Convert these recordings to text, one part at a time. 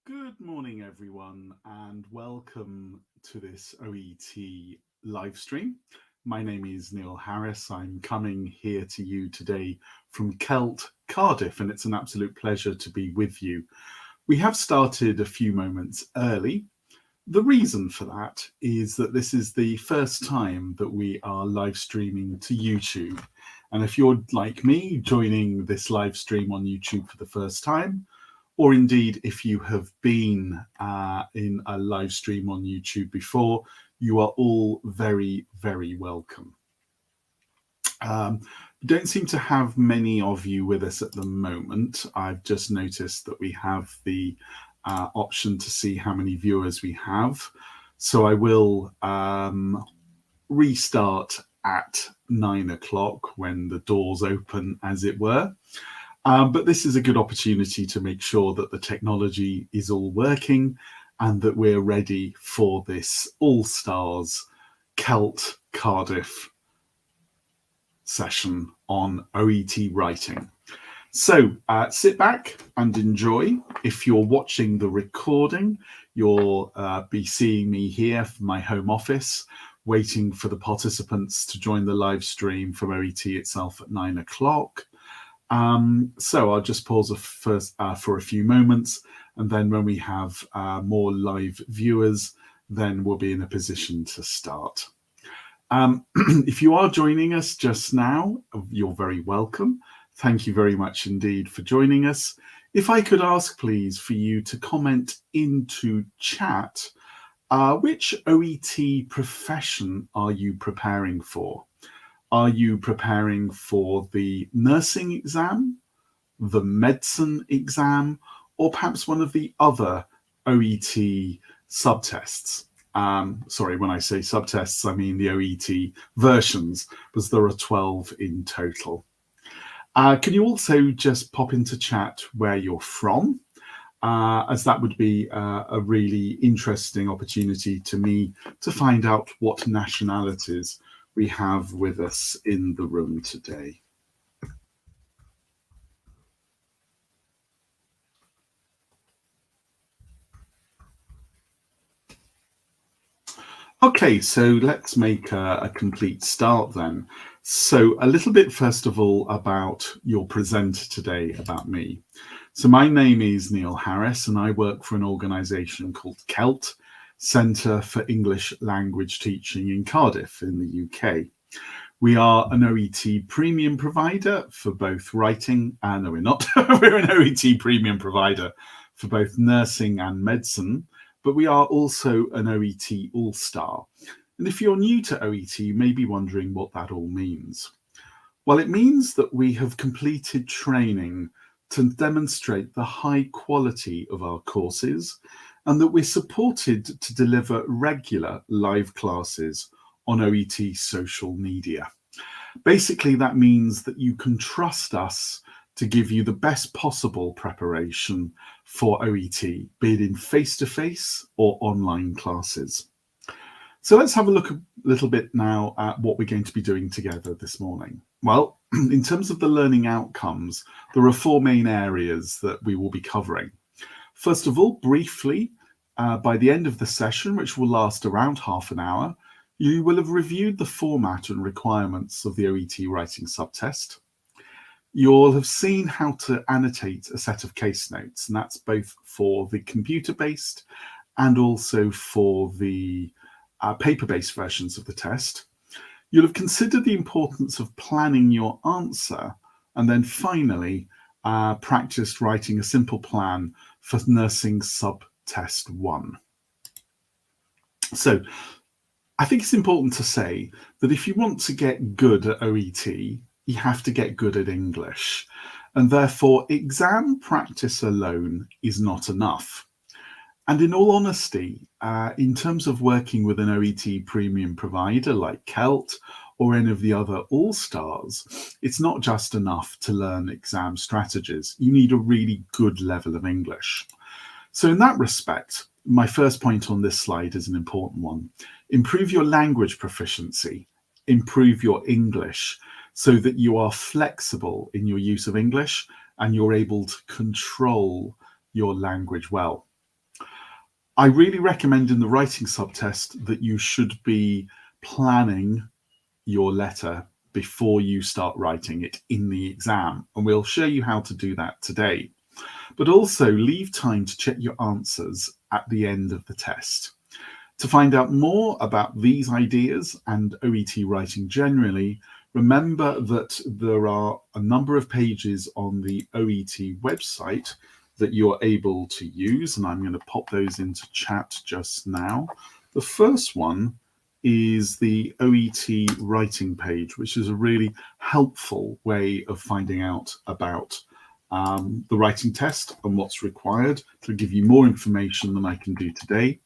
Good morning, everyone, and welcome to this OET live stream. My name is Neil Harris. I'm coming here to you today from CELT, Cardiff, and it's an absolute pleasure to be with you. We have started a few moments early. The reason for that is that this is the first time that we are live streaming to YouTube. And if you're like me, joining this live stream on YouTube for the first time, or indeed if you have been in a live stream on YouTube before, you are all very, very welcome. We don't seem to have many of you with us at the moment. I've just noticed that we have the option to see how many viewers we have. So I will restart at 9 o'clock when the doors open, as it were. But this is a good opportunity to make sure that the technology is all working and that we're ready for this All-Stars CELT Cardiff session on OET writing. So sit back and enjoy. If you're watching the recording, you'll be seeing me here from my home office, waiting for the participants to join the live stream from OET itself at 9 o'clock. So I'll just pause for a few moments, and then when we have more live viewers, then we'll be in a position to start. If you are joining us just now, you're very welcome. Thank you very much indeed for joining us. If I could ask, please, for you to comment into chat, which OET profession are you preparing for? Are you preparing for the nursing exam, the medicine exam, or perhaps one of the other OET subtests? Sorry, when I say subtests, I mean the OET versions, because there are 12 in total. Can you also just pop into chat where you're from, as that would be a really interesting opportunity to me to find out what nationalities we have with us in the room today. Okay, so let's make a complete start then. So a little bit, first of all, about your presenter today, about me. So my name is Neil Harris, and I work for an organisation called CELT, Centre for English Language Teaching in Cardiff in the UK. We are an OET premium provider for both writing, no, we're not. We're an OET premium provider for both nursing and medicine, but we are also an OET All-Star. And if you're new to OET, you may be wondering what that all means. Well, it means that we have completed training to demonstrate the high quality of our courses and that we're supported to deliver regular live classes on OET social media. Basically, that means that you can trust us to give you the best possible preparation for OET, be it in face-to-face or online classes. So let's have a look a little bit now at what we're going to be doing together this morning. Well, in terms of the learning outcomes, there are four main areas that we will be covering. First of all, briefly, by the end of the session, which will last around half an hour, you will have reviewed the format and requirements of the OET writing subtest. You'll have seen how to annotate a set of case notes, and that's both for the computer-based and also for the paper-based versions of the test. You'll have considered the importance of planning your answer, and then finally practiced writing a simple plan for nursing subtest 1. So I think it's important to say that if you want to get good at OET, you have to get good at English, and therefore exam practice alone is not enough. And in all honesty, in terms of working with an OET premium provider like CELT or any of the other All-Stars, it's not just enough to learn exam strategies. You need a really good level of English. So in that respect, my first point on this slide is an important one. Improve your language proficiency, improve your English, so that you are flexible in your use of English and you're able to control your language well. I really recommend in the writing subtest that you should be planning your letter before you start writing it in the exam. And we'll show you how to do that today. But also leave time to check your answers at the end of the test. To find out more about these ideas and OET writing generally, remember that there are a number of pages on the OET website that you're able to use, and I'm going to pop those into chat just now. The first one is the OET writing page, which is a really helpful way of finding out about the writing test and what's required to give you more information than I can do today.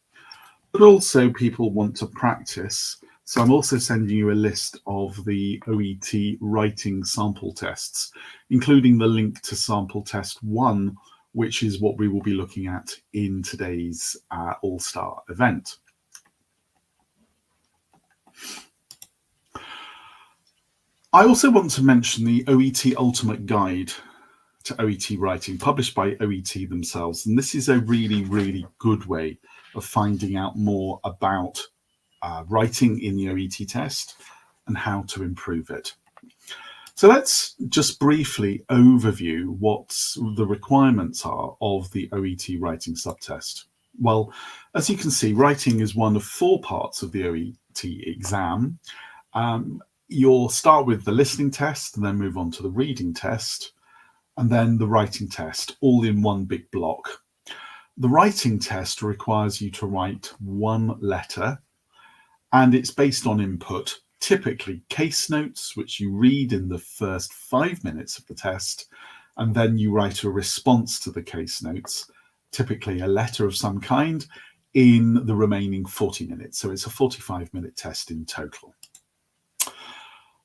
But also people want to practice. So I'm also sending you a list of the OET writing sample tests, including the link to sample test 1, which is what we will be looking at in today's All-Star event. I also want to mention the OET Ultimate Guide to OET Writing, published by OET themselves. And this is a really, really good way of finding out more about writing in the OET test and how to improve it. So let's just briefly overview what the requirements are of the OET writing subtest. Well, as you can see, writing is one of 4 parts of the OET exam. You'll start with the listening test and then move on to the reading test and then the writing test, all in one big block. The writing test requires you to write 1 letter, and it's based on input, typically case notes, which you read in the first 5 minutes of the test, and then you write a response to the case notes, typically a letter of some kind, in the remaining 40 minutes. So it's a 45-minute test in total.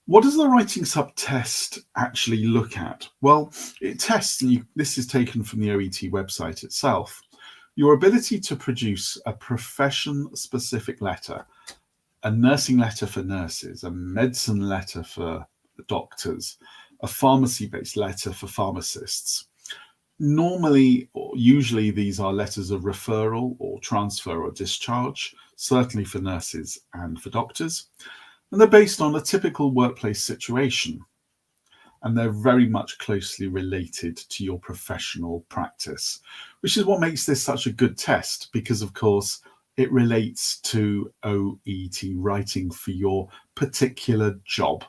What does the writing subtest actually look at? Well, it tests, and this is taken from the OET website itself, your ability to produce a profession-specific letter, a nursing letter for nurses, a medicine letter for doctors, a pharmacy-based letter for pharmacists. Normally, or usually, these are letters of referral or transfer or discharge, certainly for nurses and for doctors. And they're based on a typical workplace situation. And they're very much closely related to your professional practice, which is what makes this such a good test, because, of course, it relates to OET writing for your particular job.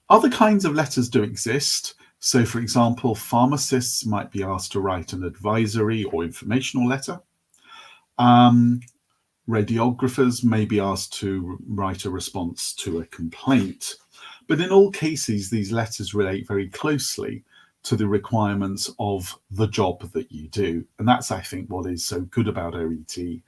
Other kinds of letters do exist. So, for example, pharmacists might be asked to write an advisory or informational letter. Radiographers may be asked to write a response to a complaint. But in all cases, these letters relate very closely to the requirements of the job that you do. And that's, I think, what is so good about OET.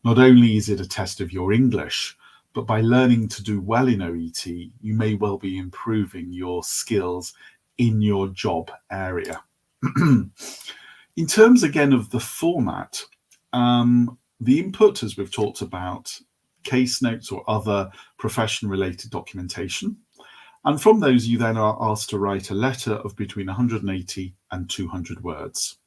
Not only is it a test of your English, but by learning to do well in OET, you may well be improving your skills in your job area. In terms, again, of the format, the input, as we've talked about, case notes or other profession-related documentation. And from those, you then are asked to write a letter of between 180 and 200 words.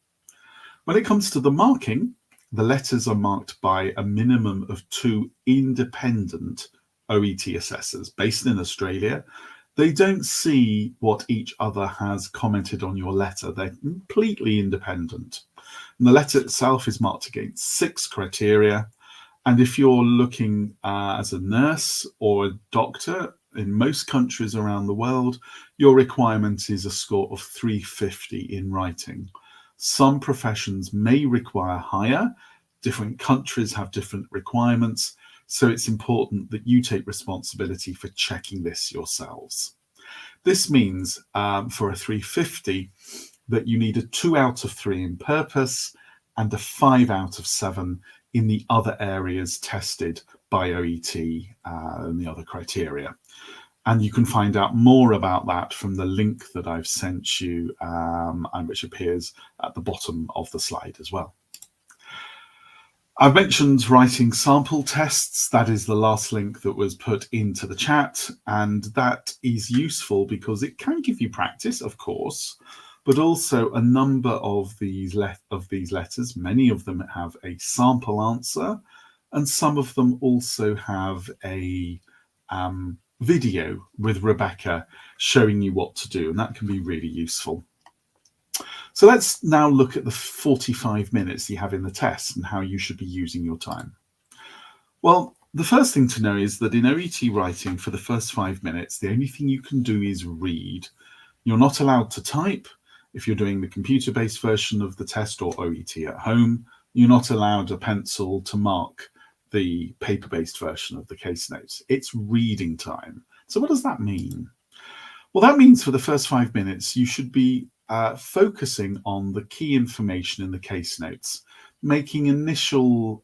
When it comes to the marking, the letters are marked by a minimum of 2 independent OET assessors based in Australia. They don't see what each other has commented on your letter. They're completely independent. And the letter itself is marked against 6 criteria. And if you're looking as a nurse or a doctor, in most countries around the world, your requirement is a score of 350 in writing. Some professions may require higher. Different countries have different requirements. So it's important that you take responsibility for checking this yourselves. This means for a 350 that you need a 2 out of 3 in purpose and a 5 out of 7 in the other areas tested by OET and the other criteria. And you can find out more about that from the link that I've sent you, and which appears at the bottom of the slide as well. I've mentioned writing sample tests. That is the last link that was put into the chat, and that is useful because it can give you practice, of course, but also a number of these letters. Many of them have a sample answer, and some of them also have a video with Rebecca showing you what to do, and that can be really useful. So let's now look at the 45 minutes you have in the test and how you should be using your time. Well, the first thing to know is that in OET writing, for the first 5 minutes, the only thing you can do is read. You're not allowed to type. If you're doing the computer-based version of the test or OET at home, you're not allowed a pencil to mark the paper-based version of the case notes. It's reading time. So what does that mean? Well, that means for the first 5 minutes, you should be focusing on the key information in the case notes, making initial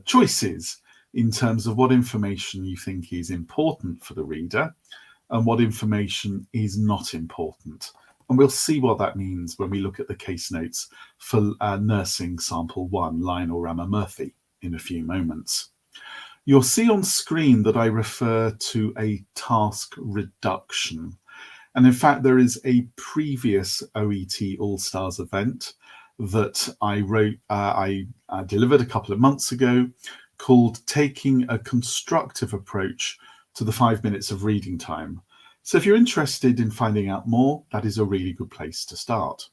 choices in terms of what information you think is important for the reader and what information is not important. And we'll see what that means when we look at the case notes for nursing sample 1, Lionel Ramamurthy, in a few moments. You'll see on screen that I refer to a task reduction. And in fact, there is a previous OET All-Stars event that I delivered a couple of months ago called Taking a Constructive Approach to the 5 minutes of reading time. So if you're interested in finding out more, that is a really good place to start.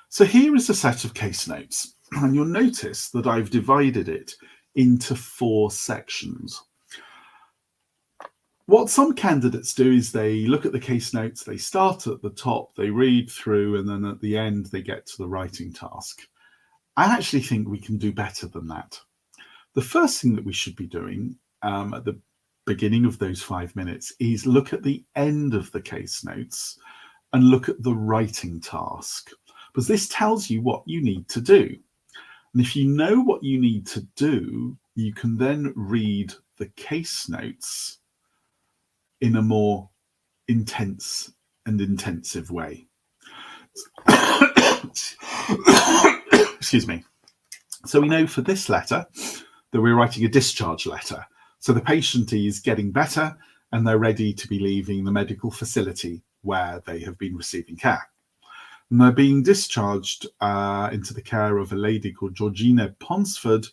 So here is a set of case notes, and you'll notice that I've divided it into 4 sections. What some candidates do is they look at the case notes, they start at the top, they read through, and then at the end they get to the writing task. I actually think we can do better than that. The first thing that we should be doing at the beginning of those 5 minutes is look at the end of the case notes and look at the writing task, because this tells you what you need to do. And if you know what you need to do, you can then read the case notes in a more intense and intensive way. Excuse me. So we know for this letter that we're writing a discharge letter. So the patient is getting better and they're ready to be leaving the medical facility where they have been receiving care. And they're being discharged into the care of a lady called Georgina Ponsford,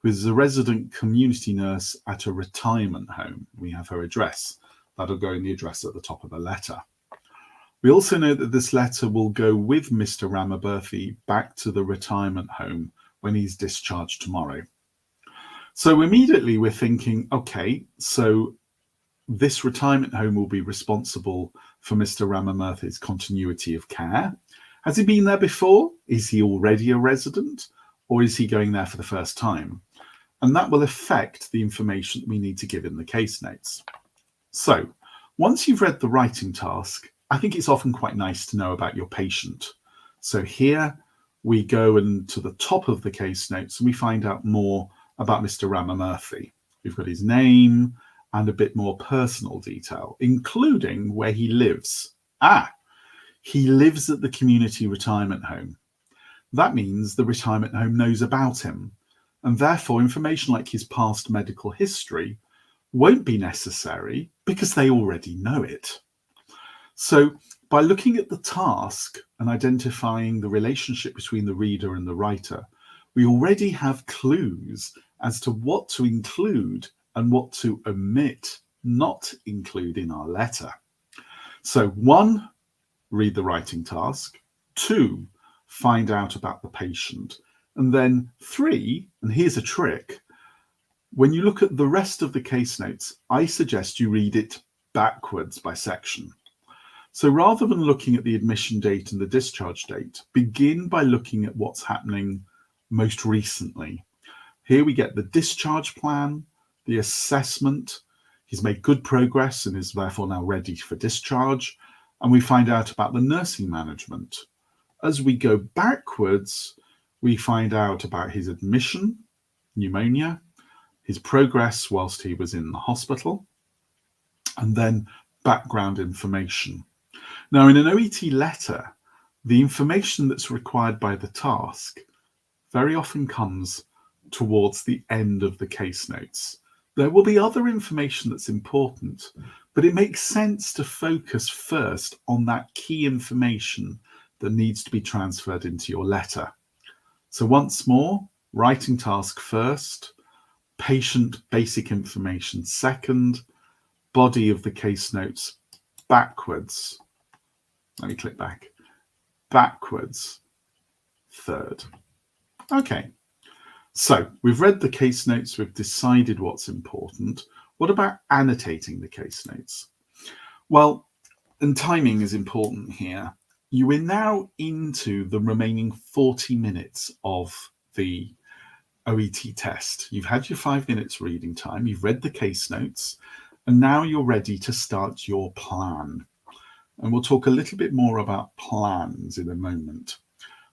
who is a resident community nurse at a retirement home. We have her address. That'll go in the address at the top of the letter. We also know that this letter will go with Mr. Ramamurthy back to the retirement home when he's discharged tomorrow. So immediately we're thinking, okay, so this retirement home will be responsible for Mr. Ramamurthy's continuity of care. Has he been there before? Is he already a resident? Or is he going there for the first time? And that will affect the information we need to give in the case notes. So once you've read the writing task, I think it's often quite nice to know about your patient. So here we go into the top of the case notes and we find out more about Mr. Ramamurthy. We've got his name and a bit more personal detail, including where he lives. He lives at the community retirement home. That means the retirement home knows about him, and therefore information like his past medical history won't be necessary because they already know it. So by looking at the task and identifying the relationship between the reader and the writer, we already have clues as to what to include and what to omit, not include in our letter. So 1, read the writing task. 2, find out about the patient. And then 3, and here's a trick, when you look at the rest of the case notes, I suggest you read it backwards by section. So rather than looking at the admission date and the discharge date, begin by looking at what's happening most recently. Here we get the discharge plan, the assessment. He's made good progress and is therefore now ready for discharge. And we find out about the nursing management. As we go backwards, we find out about his admission, pneumonia, his progress whilst he was in the hospital, and then background information. Now, in an OET letter, the information that's required by the task very often comes towards the end of the case notes. There will be other information that's important, but it makes sense to focus first on that key information that needs to be transferred into your letter. So once more, writing task first, patient basic information second, body of the case notes backwards. Let me click backwards third. Okay, so we've read the case notes, we've decided what's important. What about annotating the case notes? Well, and timing is important here. You are now into the remaining 40 minutes of the OET test. You've had your 5 minutes reading time, you've read the case notes, and now you're ready to start your plan. And we'll talk a little bit more about plans in a moment.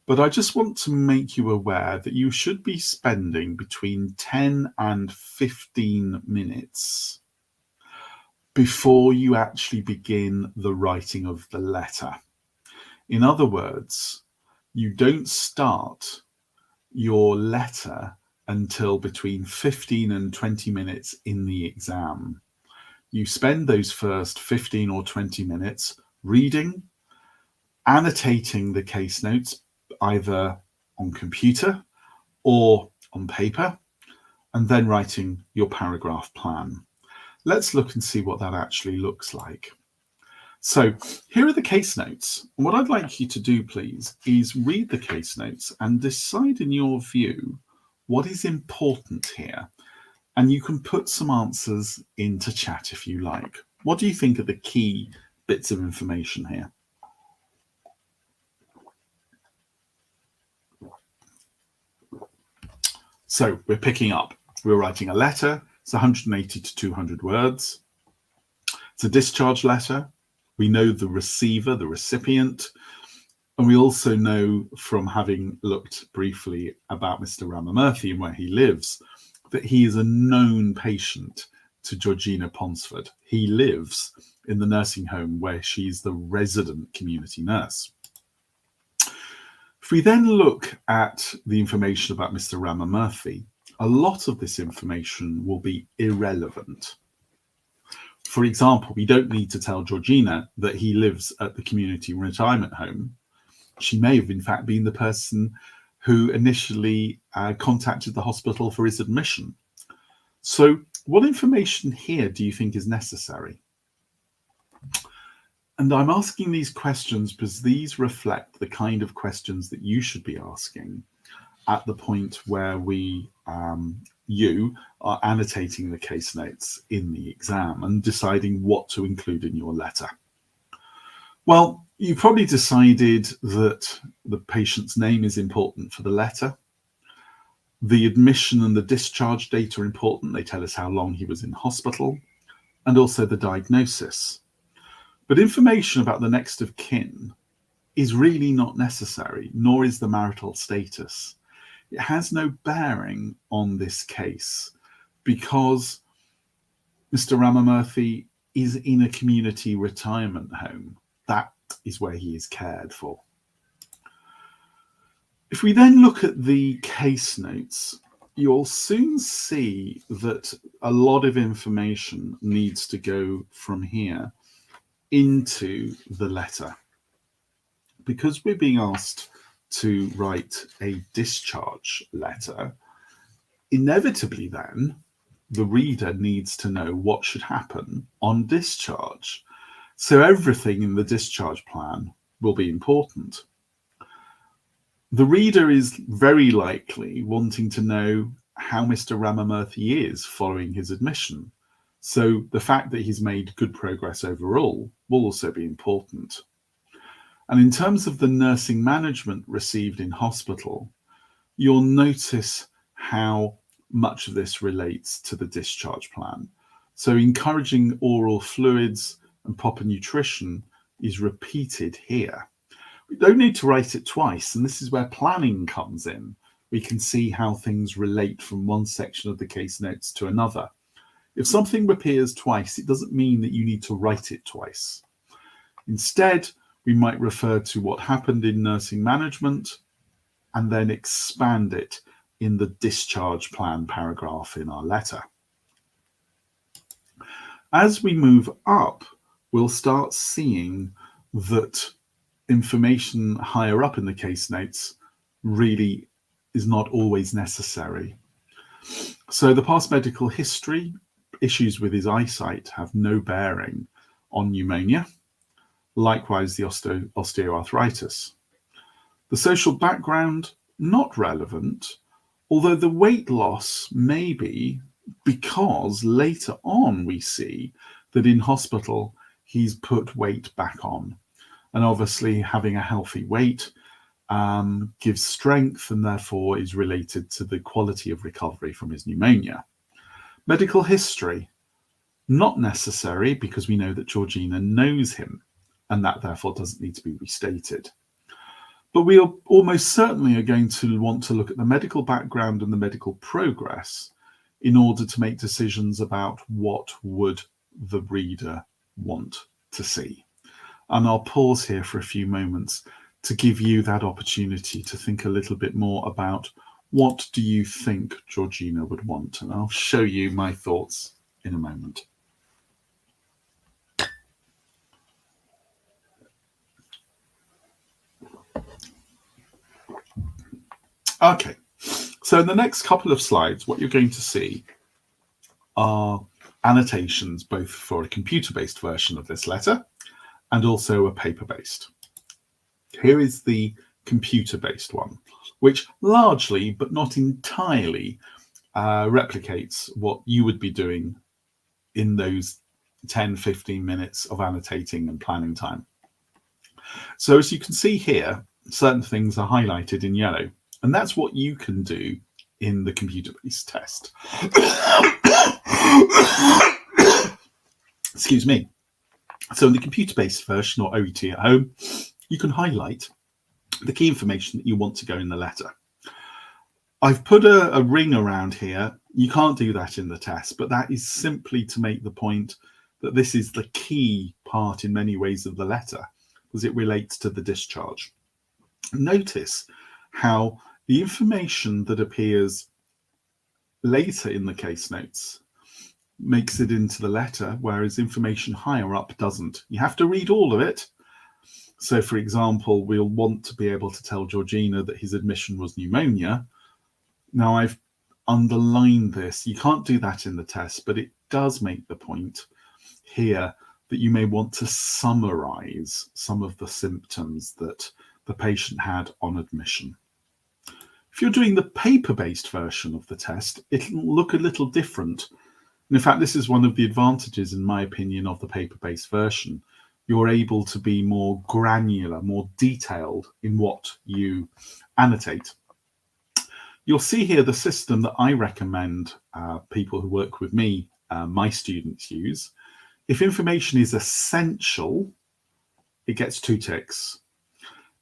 But I just want to make you aware that you should be spending between 10 and 15 minutes before you actually begin the writing of the letter. In other words, you don't start your letter until between 15 and 20 minutes in the exam. You spend those first 15 or 20 minutes reading, annotating the case notes, either on computer or on paper, and then writing your paragraph plan. Let's look and see what that actually looks like. So here are the case notes. And what I'd like you to do, please, is read the case notes and decide in your view what is important here. And you can put some answers into chat if you like. What do you think are the key bits of information here? So we're picking up. We're writing a letter. It's 180 to 200 words. It's a discharge letter. We know the receiver, the recipient, and we also know from having looked briefly about Mr. Ramamurthy and where he lives, that he is a known patient to Georgina Ponsford. He lives in the nursing home where she's the resident community nurse. If we then look at the information about Mr. Ramamurthy, a lot of this information will be irrelevant. For example, we don't need to tell Georgina that he lives at the community retirement home. She may have in fact been the person who initially contacted the hospital for his admission. So what information here do you think is necessary? And I'm asking these questions because these reflect the kind of questions that you should be asking at the point where you are annotating the case notes in the exam and deciding what to include in your letter. Well, you probably decided that the patient's name is important for the letter. The admission and the discharge date are important. They tell us how long he was in hospital, and also the diagnosis. But information about the next of kin is really not necessary, nor is the marital status. It has no bearing on this case because Mr. Ramamurthy is in a community retirement home. That is where he is cared for. If we then look at the case notes, you'll soon see that a lot of information needs to go from here into the letter. Because we're being asked to write a discharge letter, inevitably then the reader needs to know what should happen on discharge. So everything in the discharge plan will be important. The reader is very likely wanting to know how Mr. Ramamurthy is following his admission. So the fact that he's made good progress overall will also be important. And in terms of the nursing management received in hospital, you'll notice how much of this relates to the discharge plan. So encouraging oral fluids and proper nutrition is repeated here. We don't need to write it twice, and this is where planning comes in. We can see how things relate from one section of the case notes to another. If something appears twice, it doesn't mean that you need to write it twice. Instead, we might refer to what happened in nursing management and then expand it in the discharge plan paragraph in our letter. As we move up, we'll start seeing that information higher up in the case notes really is not always necessary. So the past medical history, issues with his eyesight have no bearing on pneumonia. Likewise, the osteoarthritis. The social background, not relevant, although the weight loss may be, because later on we see that in hospital he's put weight back on. And obviously having a healthy weight gives strength and therefore is related to the quality of recovery from his pneumonia. Medical history, not necessary because we know that Georgina knows him and that therefore doesn't need to be restated. But we are almost certainly are going to want to look at the medical background and the medical progress in order to make decisions about what would the reader want to see. And I'll pause here for a few moments to give you that opportunity to think a little bit more about what do you think Georgina would want? And I'll show you my thoughts in a moment. Okay, so in the next couple of slides, what you're going to see are annotations both for a computer-based version of this letter and also a paper-based. Here is the computer-based one, which largely, but not entirely, replicates what you would be doing in those 10-15 minutes of annotating and planning time. So as you can see here, certain things are highlighted in yellow, and that's what you can do in the computer-based test. Excuse me. So in the computer-based version, or OET at home, you can highlight the key information that you want to go in the letter. I've put a ring around here. You can't do that in the test, but that is simply to make the point that this is the key part in many ways of the letter, because it relates to the discharge. Notice how the information that appears later in the case notes makes it into the letter, whereas information higher up doesn't. You have to read all of it. So, for example, we'll want to be able to tell Georgina that his admission was pneumonia. Now, I've underlined this. You can't do that in the test, but it does make the point here that you may want to summarize some of the symptoms that the patient had on admission. If you're doing the paper-based version of the test, it'll look a little different. And in fact, this is one of the advantages, in my opinion, of the paper-based version. You're able to be more granular, more detailed in what you annotate. You'll see here the system that I recommend people who work with me, my students, use. If information is essential, it gets 2 ticks.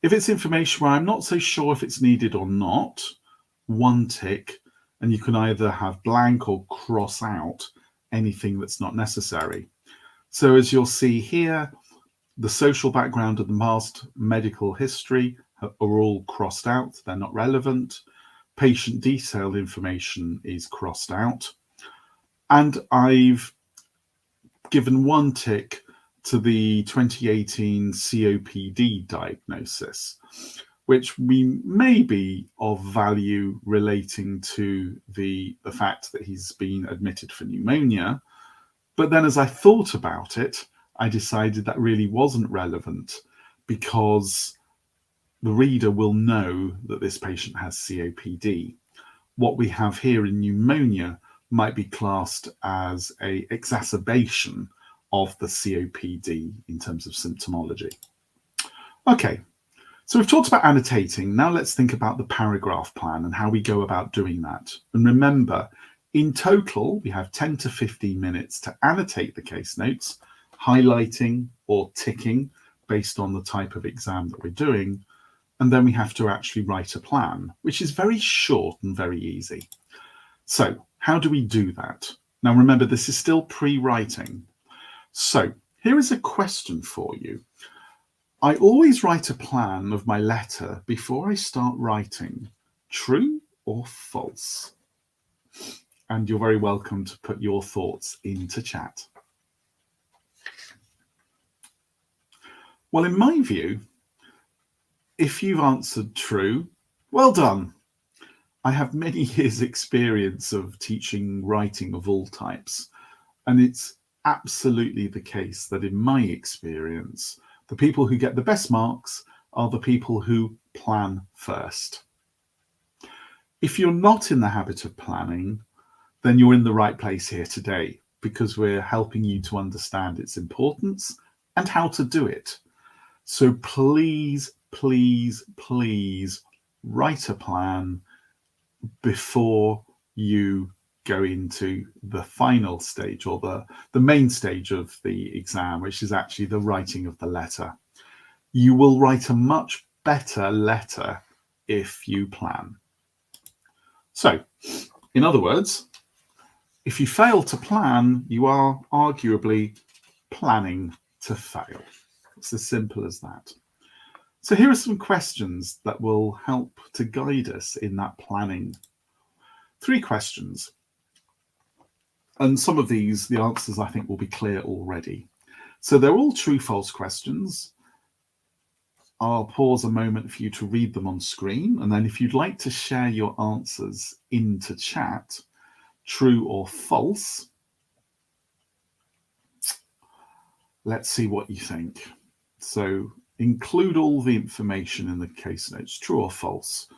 If it's information where I'm not so sure if it's needed or not, 1 tick, and you can either have blank or cross out anything that's not necessary. So as you'll see here, the social background and the past medical history are all crossed out. They're not relevant. Patient detailed information is crossed out. And I've given 1 tick to the 2018 COPD diagnosis, which may be of value relating to the fact that he's been admitted for pneumonia. But then as I thought about it, I decided that really wasn't relevant because the reader will know that this patient has COPD. What we have here in pneumonia might be classed as an exacerbation of the COPD in terms of symptomology. Okay, so we've talked about annotating. Now let's think about the paragraph plan and how we go about doing that. And remember, in total, we have 10 to 15 minutes to annotate the case notes, highlighting or ticking based on the type of exam that we're doing. And then we have to actually write a plan, which is very short and very easy. So how do we do that? Now, remember, this is still pre-writing. So here is a question for you. I always write a plan of my letter before I start writing. True or false? And you're very welcome to put your thoughts into chat. Well, in my view, if you've answered true, well done. I have many years' experience of teaching writing of all types, and it's absolutely the case that in my experience, the people who get the best marks are the people who plan first. If you're not in the habit of planning, then you're in the right place here today, because we're helping you to understand its importance and how to do it. So please, please, please write a plan before you go into the final stage, or the main stage of the exam, which is actually the writing of the letter. You will write a much better letter if you plan. So, in other words, if you fail to plan, you are arguably planning to fail. It's as simple as that. So here are some questions that will help to guide us in that planning. 3 questions. And some of these, the answers I think will be clear already. So they're all true-false questions. I'll pause a moment for you to read them on screen. And then if you'd like to share your answers into chat, true or false, let's see what you think. So include all the information in the case notes, true or false.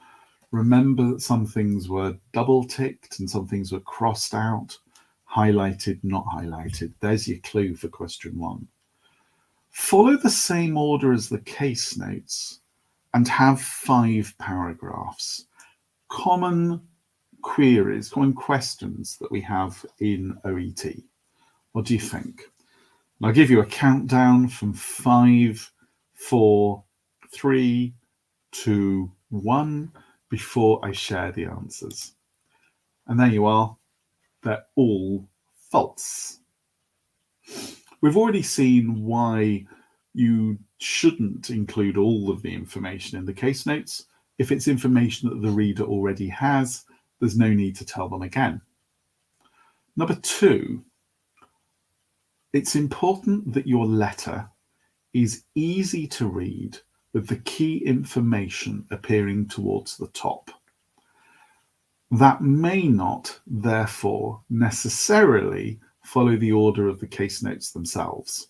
Remember that some things were double ticked and some things were crossed out, highlighted, not highlighted. There's your clue for question 1. Follow the same order as the case notes and have 5 paragraphs. Common queries, common questions that we have in OET. What do you think? And I'll give you a countdown from 5, 4, 3, 2, 1 before I share the answers. And there you are. They're all false. We've already seen why you shouldn't include all of the information in the case notes. If it's information that the reader already has, there's no need to tell them again. Number 2, it's important that your letter is easy to read with the key information appearing towards the top. That may not, therefore, necessarily follow the order of the case notes themselves.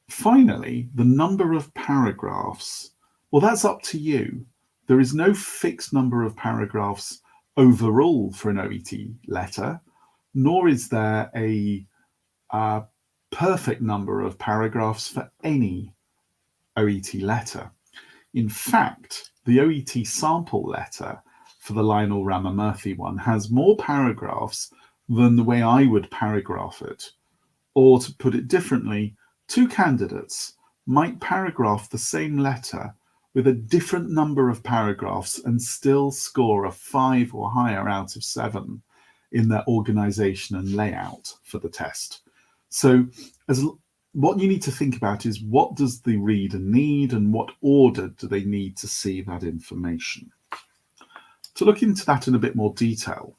Finally, the number of paragraphs, well, that's up to you. There is no fixed number of paragraphs overall for an OET letter, nor is there a perfect number of paragraphs for any OET letter. In fact, the OET sample letter for the Lionel Ramamurthy one has more paragraphs than the way I would paragraph it. Or to put it differently, 2 candidates might paragraph the same letter with a different number of paragraphs and still score a 5 or higher out of 7 in their organization and layout for the test. So what you need to think about is, what does the reader need and what order do they need to see that information? To look into that in a bit more detail,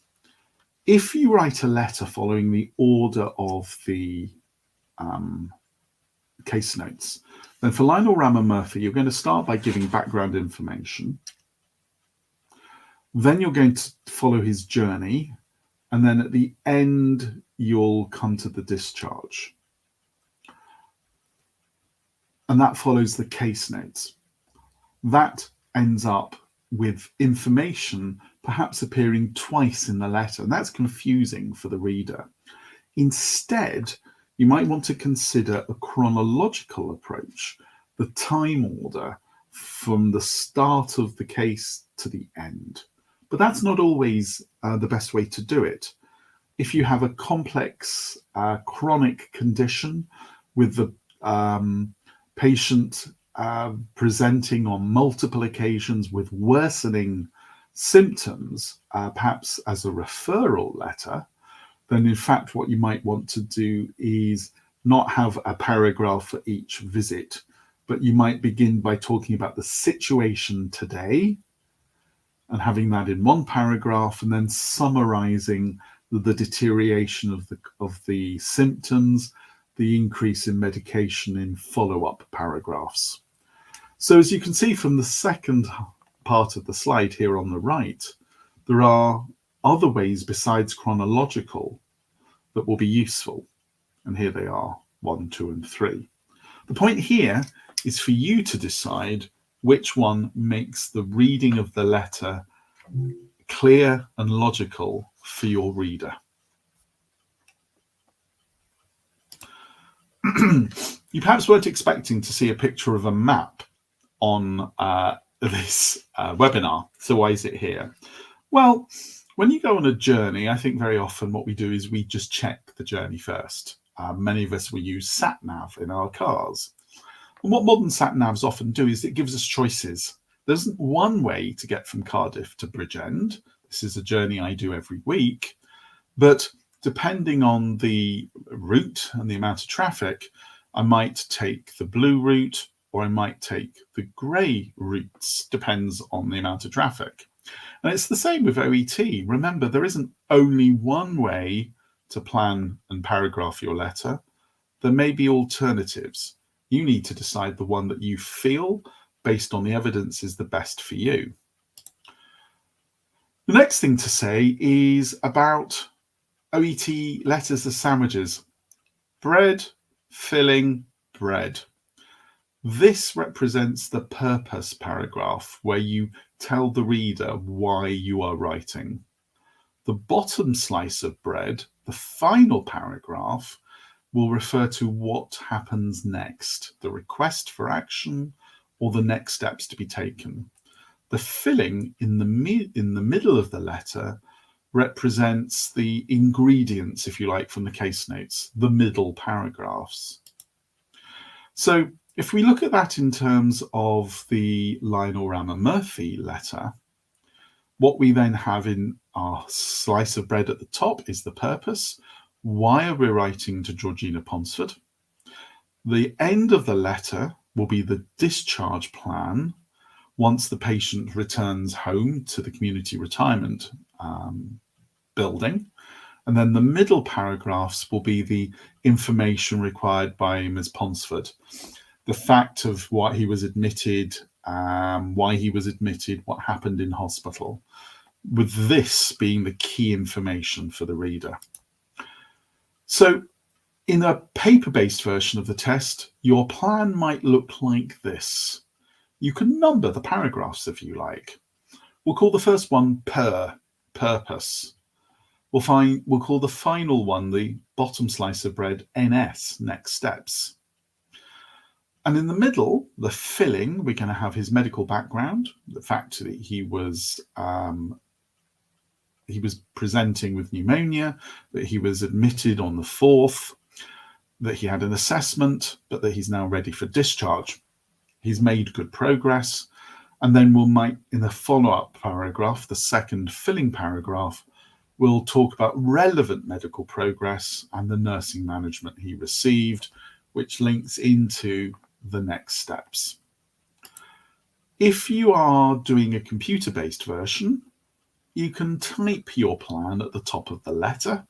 if you write a letter following the order of the case notes, then for Lionel Ramamurthy, you're going to start by giving background information. Then you're going to follow his journey. And then at the end, you'll come to the discharge. And that follows the case notes. That ends up with information perhaps appearing twice in the letter, and that's confusing for the reader. Instead, you might want to consider a chronological approach, the time order from the start of the case to the end. But that's not always the best way to do it. If you have a complex chronic condition with the patient presenting on multiple occasions with worsening symptoms, perhaps as a referral letter, then in fact what you might want to do is not have a paragraph for each visit, but you might begin by talking about the situation today and having that in one paragraph, and then summarizing the deterioration of the symptoms, the increase in medication in follow-up paragraphs. So as you can see from the second part of the slide here on the right, there are other ways besides chronological that will be useful. And here they are, 1, 2, and 3. The point here is for you to decide which one makes the reading of the letter clear and logical for your reader. You perhaps weren't expecting to see a picture of a map on this webinar. So why is it here? Well, when you go on a journey, I think very often what we do is we just check the journey first. Many of us will use sat-nav in our cars. And what modern sat-navs often do is it gives us choices. There isn't one way to get from Cardiff to Bridgend. This is a journey I do every week. But depending on the route and the amount of traffic, I might take the blue route or I might take the grey routes, depends on the amount of traffic. And it's the same with OET. Remember, there isn't only one way to plan and paragraph your letter. There may be alternatives. You need to decide the one that you feel, based on the evidence, is the best for you. The next thing to say is about OET letters as sandwiches. Bread, filling, bread. This represents the purpose paragraph where you tell the reader why you are writing. The bottom slice of bread, the final paragraph, will refer to what happens next, the request for action or the next steps to be taken. The filling in the middle of the letter represents the ingredients, if you like, from the case notes, the middle paragraphs. So if we look at that in terms of the Lionel Rama Murphy letter, what we then have in our slice of bread at the top is the purpose. Why are we writing to Georgina Ponsford? The end of the letter will be the discharge plan once the patient returns home to the community retirement building. And then the middle paragraphs will be the information required by Ms. Ponsford. The fact of why he was admitted, what happened in hospital, with this being the key information for the reader. So in a paper-based version of the test, your plan might look like this. You can number the paragraphs if you like. We'll call the first one purpose. We'll call the final one, the bottom slice of bread, NS, next steps. And in the middle, the filling, we're going to have his medical background, the fact that he was presenting with pneumonia, that he was admitted on the 4th, that he had an assessment, but that he's now ready for discharge. He's made good progress. And then in the follow-up paragraph, the second filling paragraph, we'll talk about relevant medical progress and the nursing management he received, which links into the next steps. If you are doing a computer-based version, you can type your plan at the top of the letter.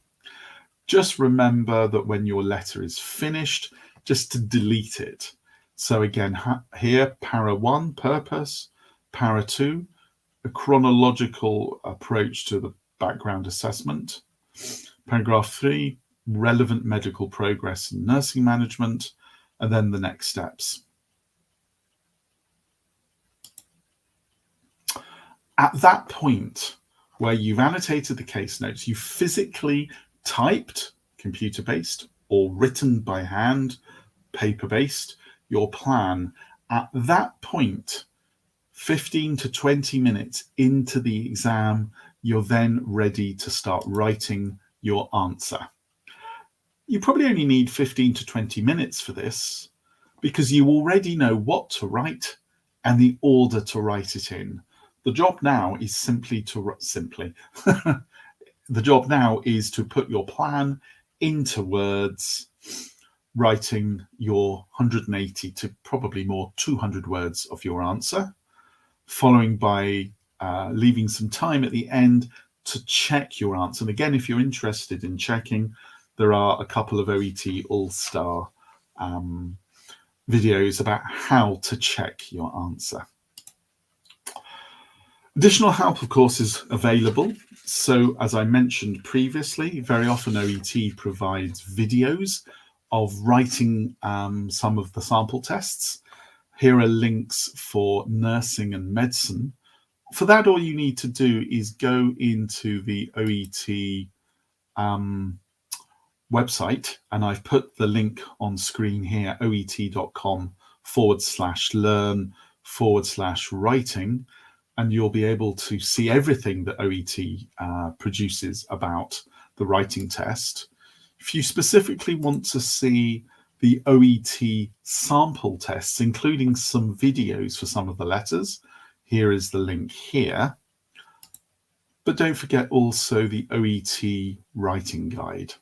Just remember that when your letter is finished, just to delete it. So again, here, para 1, purpose, para 2, a chronological approach to the background assessment, paragraph 3, relevant medical progress and nursing management, and then the next steps. At that point, where you've annotated the case notes, you physically typed, computer-based, or written by hand, paper-based, your plan. At that point, 15 to 20 minutes into the exam, you're then ready to start writing your answer. You probably only need 15 to 20 minutes for this because you already know what to write and the order to write it in. The job now is the job now is to put your plan into words, writing your 180 to probably more 200 words of your answer, following by leaving some time at the end to check your answer. And again, if you're interested in checking, there are a couple of OET All-Star videos about how to check your answer. Additional help, of course, is available. So as I mentioned previously, very often OET provides videos of writing some of the sample tests. Here are links for nursing and medicine. For that, all you need to do is go into the OET website, and I've put the link on screen here, oet.com/learn/writing, and you'll be able to see everything that OET produces about the writing test. If you specifically want to see the OET sample tests, including some videos for some of the letters, here is the link here. But don't forget also the OET writing guide.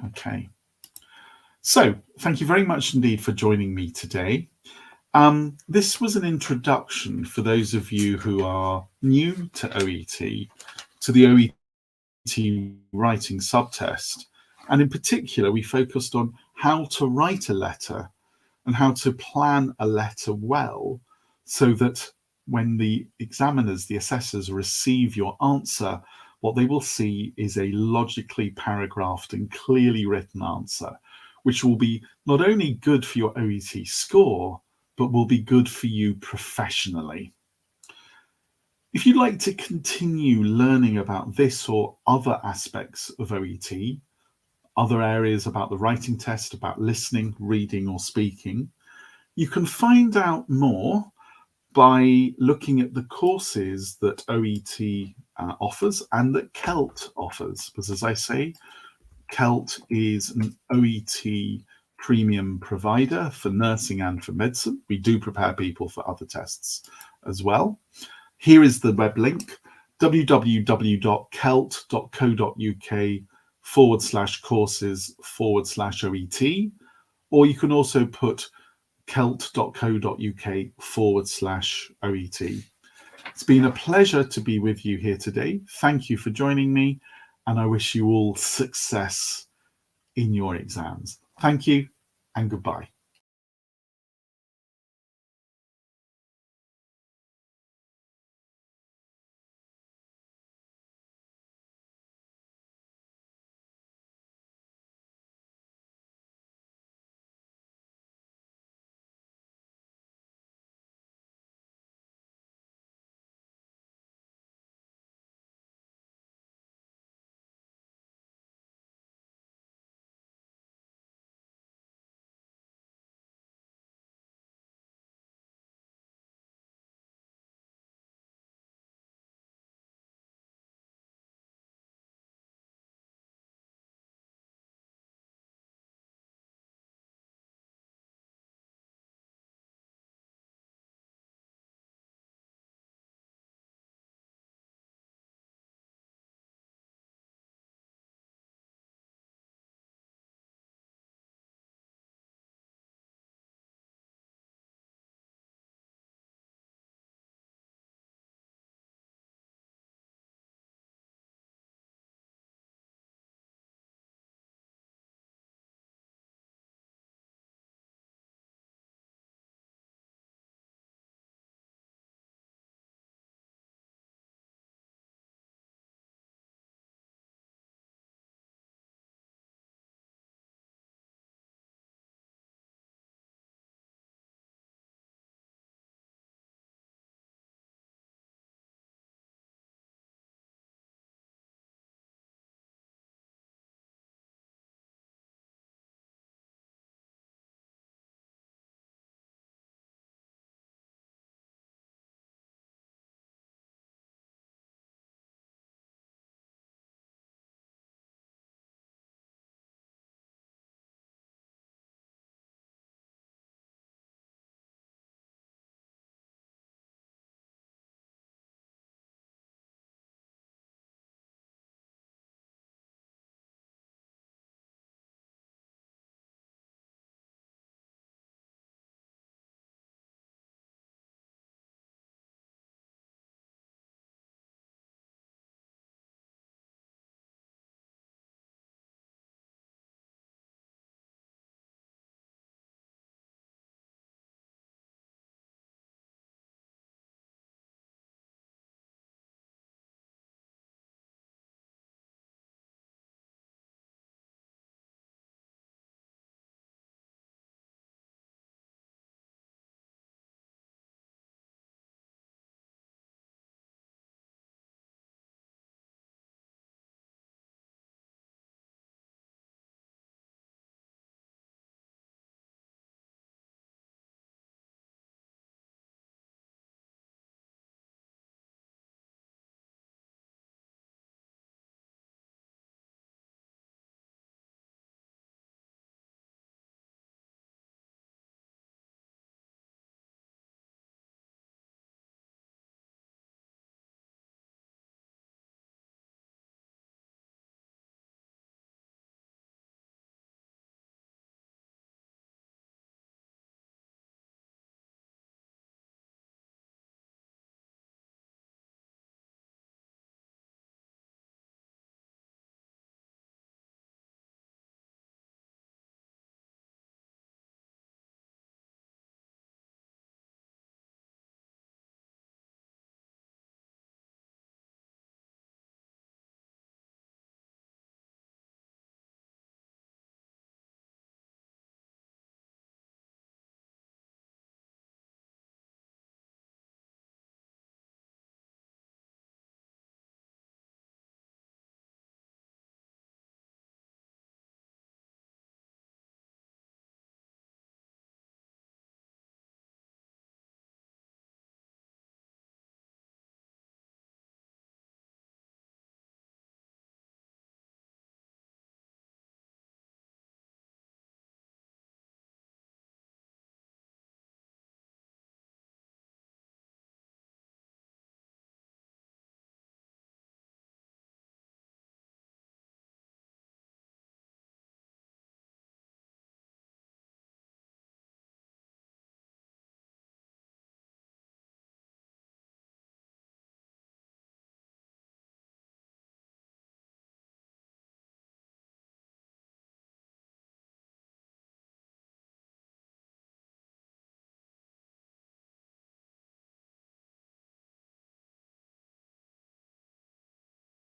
Okay. So thank you very much indeed for joining me today. This was an introduction for those of you who are new to OET, to the OET writing subtest. And in particular, we focused on how to write a letter and how to plan a letter well, so that when the examiners, the assessors, receive your answer, what they will see is a logically paragraphed and clearly written answer, which will be not only good for your OET score, but will be good for you professionally. If you'd like to continue learning about this or other aspects of OET, other areas about the writing test, about listening, reading, or speaking, you can find out more by looking at the courses that OET offers and that CELT offers. Because as I say, CELT is an OET premium provider for nursing and for medicine. We do prepare people for other tests as well. Here is the web link, www.celt.co.uk/courses/OET, or you can also put celt.co.uk/OET. It's been a pleasure to be with you here today. Thank you for joining me, and I wish you all success in your exams. Thank you and goodbye.